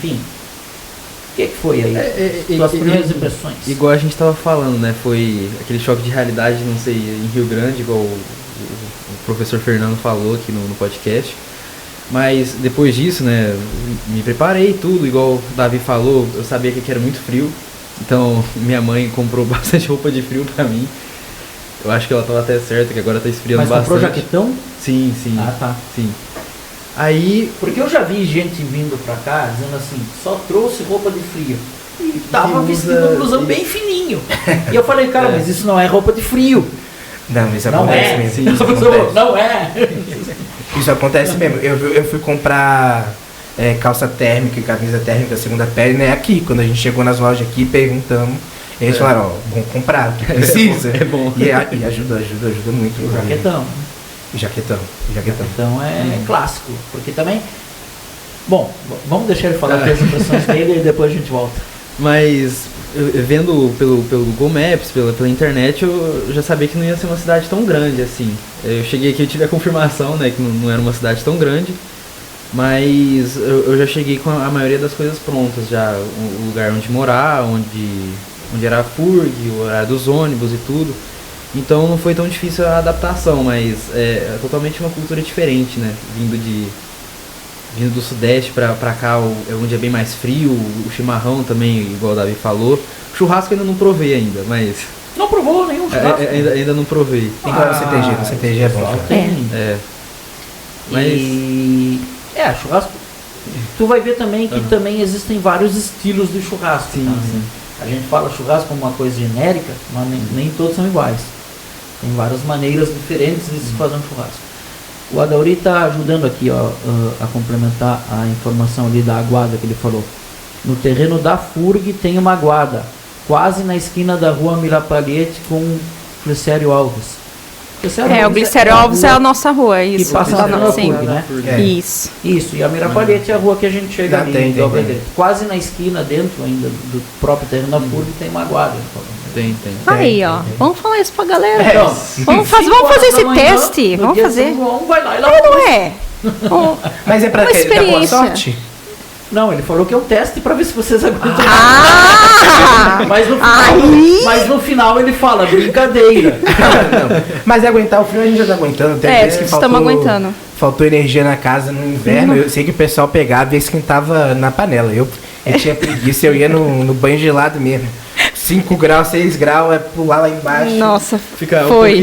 enfim. O que foi aí? Suas primeiras impressões? Igual a gente estava falando, né? Foi aquele choque de realidade, não sei, em Rio Grande, igual o professor Fernando falou aqui no podcast. Mas depois disso, né, me preparei tudo, igual o Davi falou, eu sabia que aqui era muito frio. Então minha mãe comprou bastante roupa de frio pra mim. Eu acho que ela estava até certa, que agora tá esfriando bastante. Mas comprou jaquetão? Sim, sim. Ah, tá. Sim. Aí... Porque eu já vi gente vindo pra cá dizendo assim, só trouxe roupa de frio. E tava vestido um blusão bem fininho. E eu falei, cara, mas isso não é roupa de frio. Não, isso acontece mesmo. Sim, isso acontece. Não é. Isso acontece mesmo. Eu fui comprar calça térmica e camisa térmica segunda pele, né? Aqui, quando a gente chegou nas lojas aqui, perguntamos. E eles falaram, ó, vamos comprar, que precisa. É bom. E ajuda muito. O jaquetão. Jaquetão. Jaquetão é clássico. Porque também... Bom, vamos deixar ele falar aqui as impressões dele e depois a gente volta. Mas, vendo pelo Google Maps, pela internet, eu já sabia que não ia ser uma cidade tão grande, assim. Eu cheguei aqui e tive a confirmação, né, que não era uma cidade tão grande. Mas eu já cheguei com a maioria das coisas prontas, já. O lugar onde morar, onde era a FURG, o horário dos ônibus e tudo. Então não foi tão difícil a adaptação, mas é totalmente uma cultura diferente, né? Vindo do Sudeste pra cá, onde é bem mais frio, o chimarrão também, igual o Davi falou. O churrasco ainda não provei ainda, mas... Não provou nenhum churrasco? Ainda não provei. Tem que ir no CTG é bom. Mas... churrasco... Tu vai ver também que também existem vários estilos de churrasco. Sim, tá? sim. A gente fala churrasco como uma coisa genérica, mas nem todos são iguais. Tem várias maneiras diferentes de se fazer um churrasco. O Adauri está ajudando aqui a complementar a informação ali da aguada que ele falou. No terreno da FURG tem uma aguada, quase na esquina da rua Mirapalhete com o Glicério Alves. O Glicério Alves é a nossa rua, que isso. passa lá na FURG, né? Isso. Isso, e a Mirapalhete é a rua que a gente chega ali. Tem. Quase na esquina, dentro ainda do próprio terreno da FURG, tem uma aguada. Tem. Aí, ó. Vamos falar isso pra galera. Então, Vamos fazer esse teste. Vamos fazer. Vai lá e lá. Não é. Mas é pra Uma dar boa experiência. sorte? Não, ele falou que é um teste pra ver se vocês aguentam. Mas no final ele fala, brincadeira. Não. Mas aguentar o frio a gente já tá aguentando. Tem vezes que estamos aguentando. Faltou energia na casa no inverno. Eu sei que o pessoal pegava e esquentava na panela. Eu tinha preguiça, eu ia no banho gelado mesmo. 5 graus, 6 graus, é pular lá embaixo. Nossa, Fica foi.